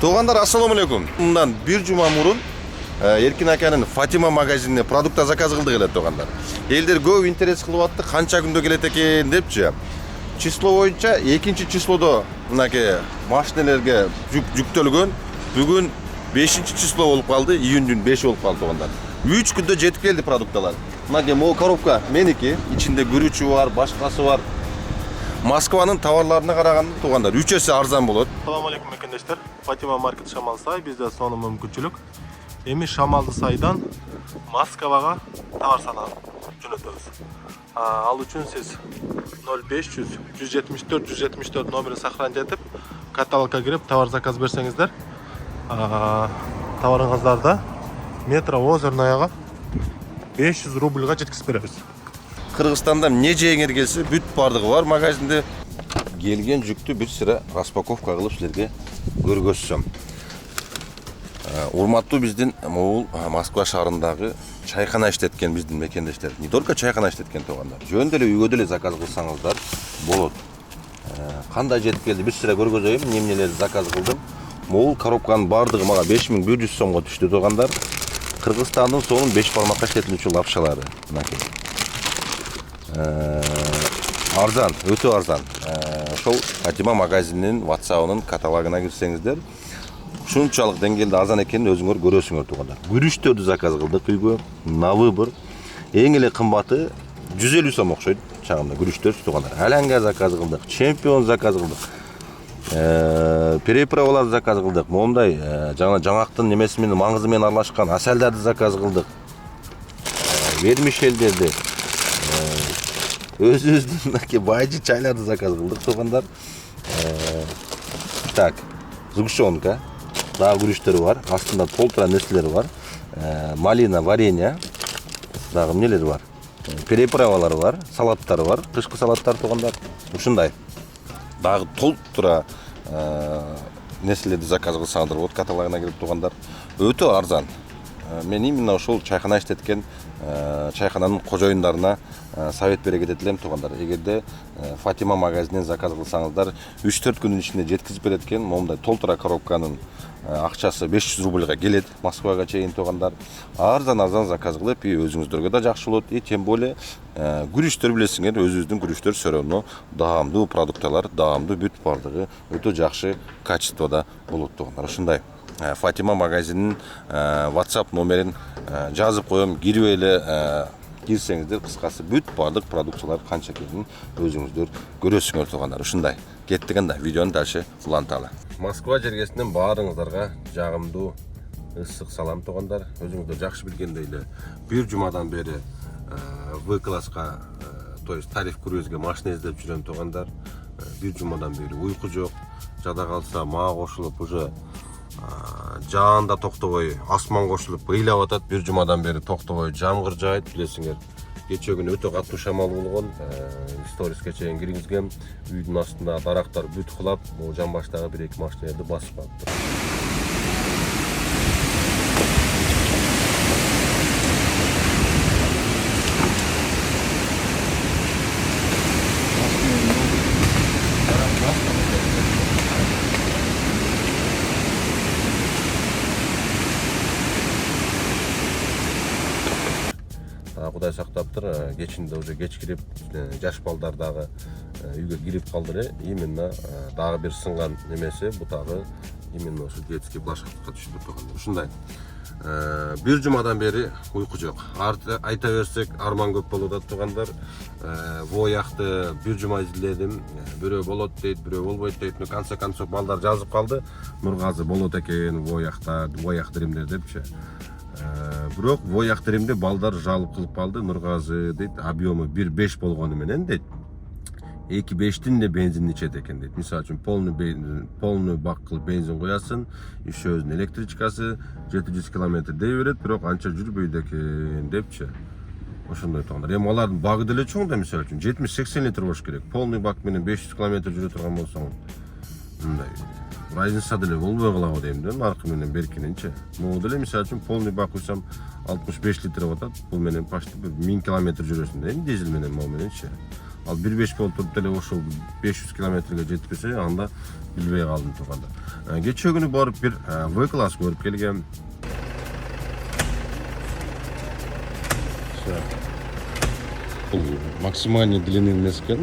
Туугандар, ассаламу алейкум. Мындан бир жума мурун Эркин аканын Фатима магазиніне продукта заказ кылдык эле туугандар. Элдер көп интерес кылып атты, канча күндө келет экен депчи. Число боюнча 2 числодо мынакей машинелерге жүктөлгөн. Бүгүн 5 число болуп калды, июндүн 5 болуп калды туугандар. 3 күндө жетип келди продукталар. Мынакей могу коробка меники, ичинде күрүчү бар, башкасы бар. Москванын товарларына караганда туугандар 3 эсе арзан болот. Assalamu alaikum mekendештер. Фатима маркет Шамал сай, бизде сонун мүмкүнчүлүк. Эми Шамалды сайдан Москвага товар санап жөнөтөбүз. Ал үчүн сиз 0500 174 174 номерин сохранить этип, каталогга кирип товар заказ берсеңиздер, товарыңыздарда метро Озернояга 500 рубльга жеткизип беребиз. Кыргызстанда эмне жеңер келсе бүт бардыгы бар магазинде. Келген жүктү бир сыра распаковка кылып силерге көргөзсөм. Урматтуу биздин могул Москва шаарындагы чайкана иштеткен биздин мекендештер. Не только чайкана иштеткен туугандар. Жөн деле үйгө деле заказ кылсаңыздар болот. Кандай жетип келди бир сыра көргөзөйүм, эмнелерди заказ кылдым. Могул коробканын бардыгы мага 5100 сомго түштү туугандар. Кыргызстандын сонун 5 бармакка иштетилүүчү лапшалары. Мынакей. Арзан, өтө арзан. Ошол Фатима магазининин WhatsApp-ынын каталогуна кирсеңиздер, ушунчалык деңгээлде арзан экенин өзүңөр көрөсүңөр туугандар. Күрүчтөрдү заказ кылдык үйгө, на выбор. Эң эле кымбаты 150 сом окшойт чагында күрүчтөр туугандар. Алянга заказ кылдык, чемпион заказ кылдык. Переправаларды заказ кылдык. Мондай жаңактын немеси менен маңызы менен аралашкан асалдарды заказ кылдык. Вермишелдерди өзүбүздүн байжы чайларды заказ кылдык туугандар. Так, сгущенка, дагы күрүчтөрү бар, астында толтура нерселери бар. Малина, варенье, дагы эмнелери бар. Переправалары бар, салаттары бар, кышкы салаттар туугандар. Ушундай. Дагы толтура нерселерди заказ кылсаңыздар болот, каталогуна кирип туугандар. Өтө арзан. Мен именно ошол чайкана иштеткен чайкананын кожоюндарына совет бере кететилем туугандар. Эгерде Фатима магазининен заказ кылсаңыздар 3-4 күндүн ичинде жеткизип берет экен. Момундай толтура коробканын акчасы 500 рубльга келет Москвага чейин туугандар. Арзан заказ кылып, өзүңүздөргө да жакшы болот. Тем более күрүчтөр билесиңер, өзүбүздүн күрүчтөр сөрөмдүү, даамдуу продукталар, даамдуу бүт бардыгы өтө жакшы качествода болот туугандар. Ушундай. Фатима магазининин WhatsApp номерин жазып коем, кирип эле кирсеңиздер, кыскасы бүт бардык продукциялар канча экенин өзүңүздөр көрөсүңөр туугандар. Ушундай. Кеттик анда видеону дальше уланталы. Москва жергесинен баарыңыздарга жагымдуу ысык салам туугандар. Өзүңүздөр жакшы билгендей эле бир жумадан бери В класска, то есть тариф круизге машина издеп жүрөм туугандар. Бир жумадан бери уйку жок. Жада калса мага кошулуп уже жаанда токтобой асман кошулуп ыйлап атат. Бир жумадан бери токтобой жамгыр жаайт билесиңер. Кечээ күнү өтө катуу шамал болгон. Сториске чейин киргизгем. Үйдүн астында дарактар бүт кулап, бул жамбаштагы 1-2 машиналарды басып калды. Кудай сактаптыр, кечинде уже кеч кирип, жаш балдар дагы үйгө кирип калды эле. Именно дагы бир сынган немеси, бутагы именно ошо детский площадкага түшүп турган. Ушундай. Бир жумадан бери уйку жок. Айта берсек арман көп болуп атат туугандар. Воякты бир жума изилдедим. Бирөө болот дейт, бирөө болбойт дейт. Конце концов балдар жазып калды. Нургазы болот экен воякта, вояк диримдер депчи. Бирок вояк диримде балдар жалып кылып калды. Нургазы дейт, объему 1.5 болгону менен дейт. 2.5тин де бензин ичет экен дейт. Мисалы үчүн полный бак кылып бензин коясың, еще өзүнүн электричкасы 700 км дей берет, бирок анча жүрбөйт экен депчи. Ошондой туугандар. Эми алардын багы деле чоң да, мисалы үчүн 70-80 литр болуш керек. Полный бак менен 500 км жүрө турган болсоң, мындай разница деле болбой калабы дейм да, наркы менен беркининчи. Могу деле мисалы үчүн полный бак куйсам 65 литр атат. Бул менен почти 1000 км жүрөсүң да, дизель менен, могу мененчи. Ал 1.5 болуп туруп деле ошол 500 километрге жетпесе, анда билбей калдым туугандар. Кечээ күнү барып бир V-класс көрүп келгем. Бул максимальный длины эмес экен,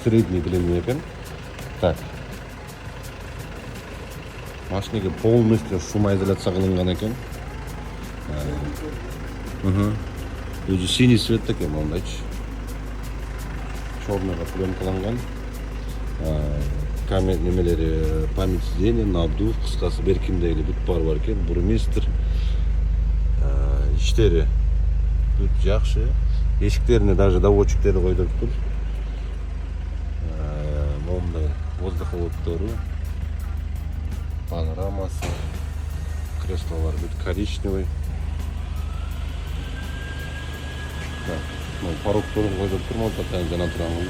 средний длины экен. Так. Машинеге полностью шумоизоляция кылынган экен. Өзү синий цвет экен, мондайчы. Черныйга пленкаланган. Камера немелери, память сиденья, надув, кыскасы беркимдеги бүт бар экен. Бурмистр. Иштери бүт жакшы. Эшиктерине даже доводчиктери койдуруптур. Мондай воздуховоддору, панорамасы, креслолар бүт коричневый. Так, порогторун койдуруптур, монтан жана турган.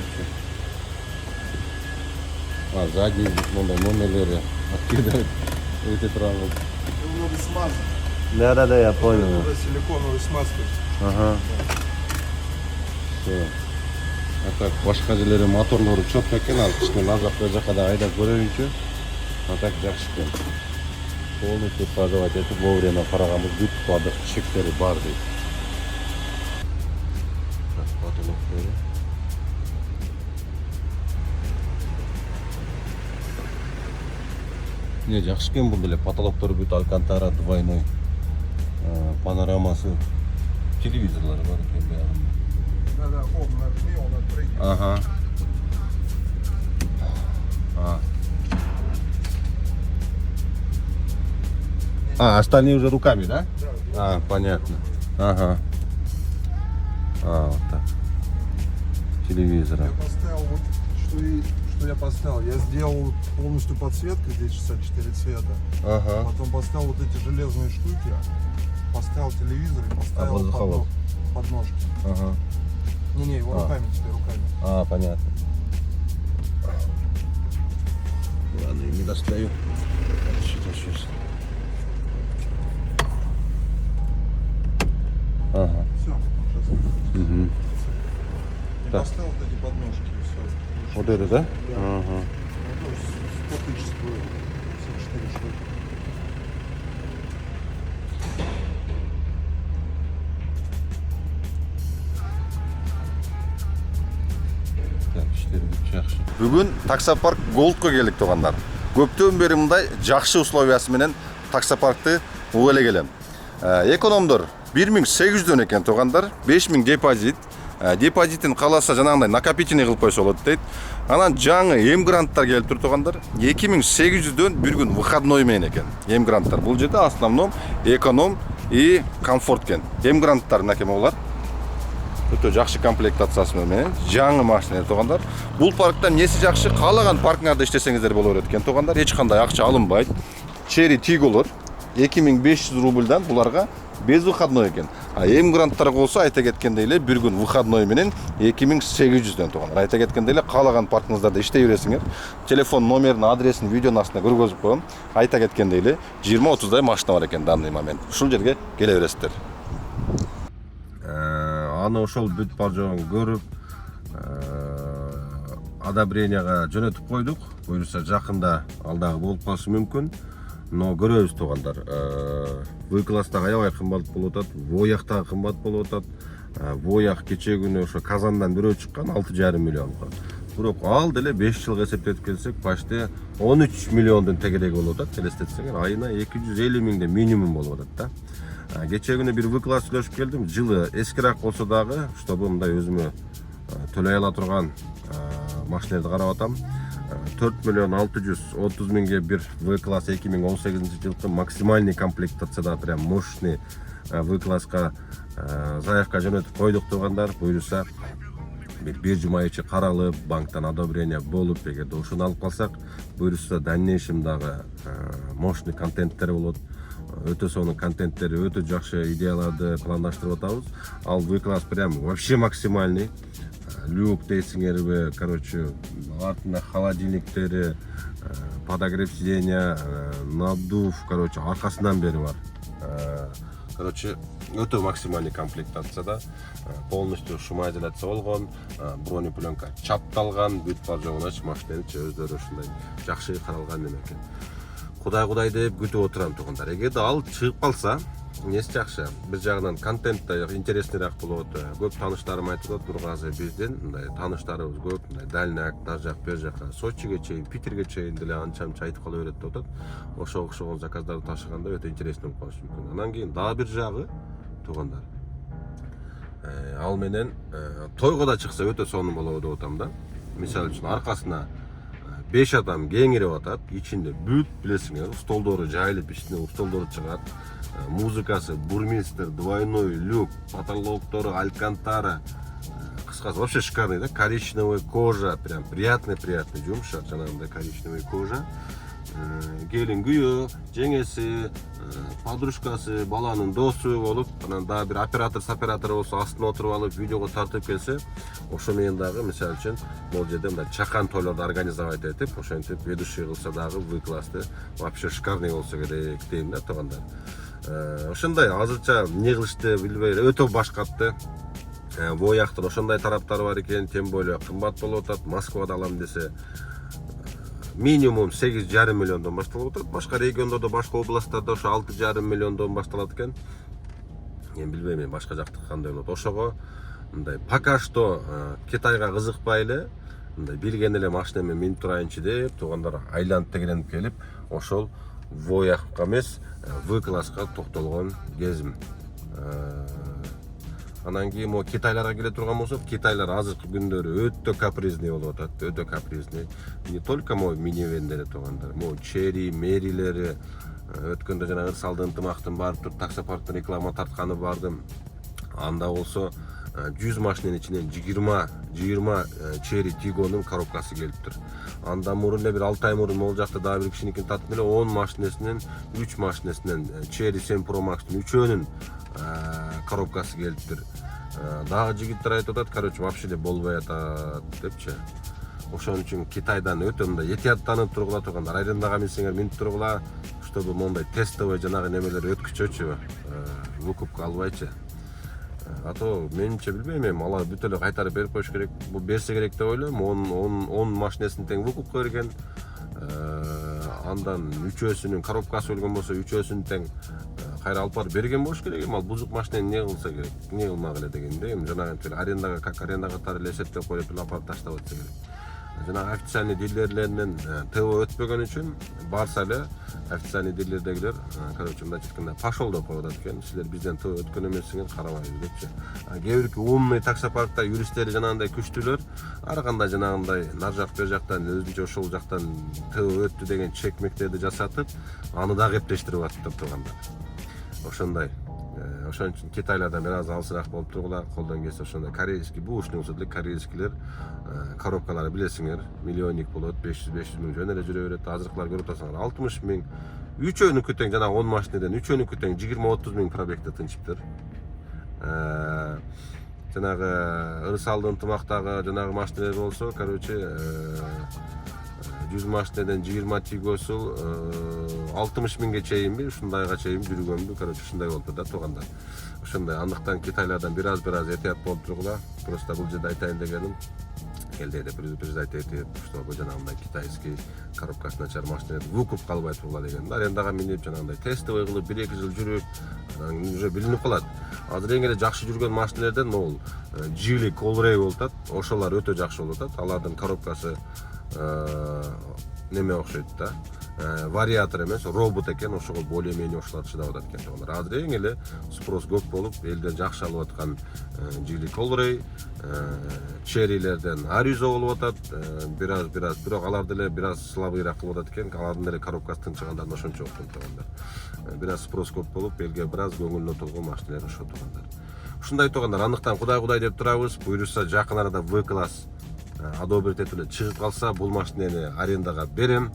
Задний мондай номерлери откидывать өтө турган. Немного смазан. Да, я понял. Это силиконовой смазкой. Ага. Все. А так башка жерлери моторлору четко экен, ал кичине назак жака да айдап көрөйүнчү. А так жакшы экен. Полностью подавать этип вовремя караганбыз, бүт бардык чектери бар дейт. Так, потолоктору. Не, жакшы экен бул деле, потолоктору бүт алькантара двойной. Панорамасы, телевизорлары бар екен бәрінде. Да, он нажми, он отпрыгнет. Ага. Остальные уже руками, да? Да. Понятно. Ага. Вот так. Телевизора. Я поставил вот, что я поставил. Я сделал полностью подсветку, здесь часа 4 цвета. Ага. Потом поставил вот эти железные штуки. Поставил телевизор и поставил воздуховод. подножки. Ага. Не, его руками теперь, руками. Понятно. Ладно, не достаю. Сейчас. Ага. Все, сейчас. Угу. И Так. поставил вот эти подножки и все. Вот это, да? Да. Ага. 100 тысяч стоит. Все 4 штуки. Бүгүн таксопарк Голдко келдик туугандар. Көптөн бери мындай жакшы условиясы менен таксопаркты угуп эле келем. Экономдор 1800дөн экен туугандар, 5000 депозит. Депозитин каласа жанагындай накопительный кылып койсо болот дейт. Анан жаңы эм-гранттар келип тур туугандар. 2800дөн бир күн выходной менен экен. Эм-гранттар бул жерде основном эконом и комфорт экен. Эм-гранттар мынакей болот. Өтө жакшы комплектациясы менен жаңы машина туугандар. Бул парктан эмнеси жакшы? Каалаган паркингдарда иштесеңиздер боло берет экен туугандар. Эч кандай акча алынбайт. Черри Тиголор 2500 рубльдан буларга без выходной экен. Эм-гранттар болсо айта кеткендей эле бир күн выходной менен 2800дөн туугандар. Айта кеткендей эле каалаган паркингдарда иштей бересиңер. Телефон номерин, адресин видеонун астына көргөзүп коем. Айта кеткендей эле 20-30дай машина бар экен данный момент. Ушул жерге келе бересиздер. Аны ошол бүт бар жогун көрүп, одобренияга жөнөтүп койдук. Буюрса жакында алдагы болуп калышы мүмкүн. Но көрөбүз туугандар. V-класстагы аябай кымбат болуп атат, Вояктагы кымбат болуп атат. Вояк кечээ күнү ошо Казандан бирөө чыккан 6,5 миллионго. Бирок ал деле 5 жылга эсептетип келсек, почти 13 миллиондун тегереги болуп атат. Элестетсеңер, айына 250 миңден минимум болуп атат да. Кечээ күнү бир V-класс сүйлөшүп келдим. Жылы эскирак болсо дагы, чтобы мындай өзүмө төлөй ала турган машиналарды карап атам. 4 миллион 630 миңге бир V-класс 2018 жылкы максимальный комплектацияда прям мощный V-класска заявка жөнөтүп койдук туугандар. Буюрса бир жума ичи каралып, банктан одобрение болуп, эгерде ошону алып калсак, буюрса дальнейшем дагы мощный контенттер болот. Өтө сонун контенттери, өтө жакшы идеяларды пландаштырып атабыз. Ал V-класс прям вообще максимальный. Люк дейсиңерби, короче, артында холодильниктери, подогрев сиденья, надув, короче, аркасынан бери бар. Короче, өтө максимальный комплектацияда полностью шумоизоляция болгон, бронепленка чапталган, бүт бар жогунач машинени өздөрү ушундай жакшы каралган неме экен. Кудай деп күтүп отурам туугандар. Эгерде ал чыгып калса, эмнеси жакшы? Бир жагынан контент да интересныйраак болот. Көп тааныштарым айтып атат, Нургазы бизден мындай тааныштарыбыз көп, мындай дальняк, нар жак, бер жака, Сочиге чейин, Питерге чейин деле анча-мынча айтып кала берет деп атат. Ошол заказдарды ташыганда өтө интересный болуп калышы мүмкүн. Анан кийин дагы бир жагы туугандар. Ал менен тойго да чыкса өтө сонун болот деп атам да. Мисалы үчүн аркасына 5 адам кеңирип атат, ичинде бүт билесиңер, столдору жайылып, ичинде столдору чыгат. Музыкасы, бурмистр, двойной люк, потолоктору, алькантара. Кыскасы вообще шикарный, да? Коричневая кожа, прям приятный жумшак, жанагындай коричневая кожа. Келин күйөө, жеңеси, подружкасы, баланын досу болуп, анан дагы бир оператор болсо астына отуруп алып, видеого тартып келсе, ошо менен дагы мисалы үчүн бул жерде мындай чакан тойлорду организовать этип, ошентип ведущий кылса дагы выкласты, вообще шикарный болсо керек дейм да туугандар. Ошондой азырча эмне кылышты билбей өтө баш катты. Бул жактан ошондой тараптары бар экен, тем более кымбат болуп атат. Москвада алам десе минимум 8,5 миллиондон башталып атат. Башка региондордо, башка областтарда ошо 6,5 миллиондон башталат экен. Мен билбейм, башка жакта кандай болот. Ошого мындай пока что Китайга кызыкпай эле, мындай билген эле машинемен минип турайынчы деп туугандар айланып тегеленип келип, ошол воякка эмес, В-класска токтолгон кезим. Анан кийин мо Китайларга келе турган болсок, Китайлар азыркы күндөрү өтө капризный болуп атат, өтө капризный. Не только мо минивендери туугандар, мо Черри, Мерилери, өткөндө жанагы салды ынтымактын барып туруп таксопарктын реклама тартканы бардым. Анда болсо 100 машиненин ичинен 20 Черри Тигонун коробкасы келиптир. Анда мурун эле бир 6 ай мурун могул жакта дагы бир кишиникин тартып эле 10 машинесинен 3 машинесинен Черри 7 Pro Max'тын 3өөнүн коробкасы келиптир. Дагы жигиттер айтып атат, короче, вообще эле болбой атат депчи. Ошон үчүн Китайдан өтө мындай этияттанып тургула тургандар, арендага минсеңер минип тургула, чтобы мондай тестовый жанагы немелер өткүчөчү, выкупка албайчы. А то менимче билбейм, алар бүт эле кайтарып берип коюш керек. Бул берсе керек деп ойлойм. 10 машинесин тең выкупка берген. Андан 3өсүнүн коробкасы өлгөн болсо, 3өсүн тең кайра алып барып берген болуш керек. Ал бузук машинени эмне кылса керек, эмне кылмак эле дегенде, жанагы арендага, как аренда катары эле эсептеп коюп эле алып таштап атса керек. Жанагы официальный дилерлеринен ТО өтпөгөн үчүн барса эле официальный дилердегилер, короче, мындай айтканда пошел деп коюп атат экен. Силер бизден ТО өткөн эмессиңер, карабайбыз депчи. Кээ бирки умный таксопаркта юристтери жанагындай күчтүүлөр, ар кандай жанагындай нар жак бер жактан өзүнчө ошол жактан ТО өттү деген чекмектерди жасатып, аны дагы эптештирип атып тургандар. Ошондой. Ошон үчүн Китайлардан бир аз алысыраак болуп тургула, колдон келсе ошондой корейский, бушный болсо деле корейскилер коробкалары билесиңер, миллионник болот, 500 миң жөн эле жүрө берет. Азыркылар көрүп атасыңар 60 миң. Үчөөнүкү тең жана 10 машинеден үчөөнүкү тең 20-30 миң пробегте тынчыптыр. Жанагы ырсалды ынтымактагы жанагы машинелер болсо, короче, 100 машинеден 20 тигосул 60 миңге чейинби, ушундайга чейин жүргөнбү, короче, ушундай болуп да туугандар. Ошондой, андыктан Китайлардан бир аз этият болуп тургула. Просто бул жерде айтайын дегеним, элде деп предупреждать этип, что бул жанагындай китайский коробкасы начар машинени выкуп калбай тургула деген. Арендаға минип, жанагындай тестовый кылып 1-2 жыл жүрүп, уже билинип калат. Азыр эң эле жакшы жүргөн машинелерден могул Geely Colray болуп атат. Ошолор өтө жакшы болуп атат. Алардын коробкасы неме окшойт да, вариатор эмес, робот экен, ошого более-менее ошолор чыдап атат экен туугандар. Азыр эң эле спрос көп болуп, элден жакшы алып аткан Geely Colray, Черрилерден Arizo болуп атат, бир аз, бирок алар деле бир аз слабыйраак кылып атат экен, алардын деле коробкасы тынчыгандардан ошончо окшойт туугандар. Бир аз спрос көп болуп, элге бир аз көңүлүнө толгон машинелер ошо туугандар. Ушундай туугандар, андыктан кудай деп турабыз, буйруса жакын арада В-класс одобрить этип эле чыгып калса, бул машинени арендага берем.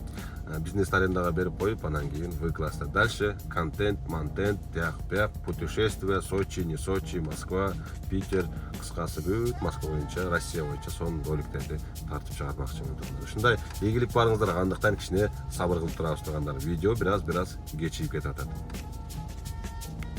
Бизнес арендага берип коюп, анан кийин В-класста дальше контент, монтент, тияк-бияк, путешествие, Сочи, не Сочи, Москва, Питер, кыскасы бүт Москва боюнча, Россия боюнча сонун роликтерди тартып чыгармакчымын туугандар. Ушундай ийгилик барыңыздарга, андыктан кичине сабыр кылып турабыз туугандар. Видео бир аз кечигип кетип атат.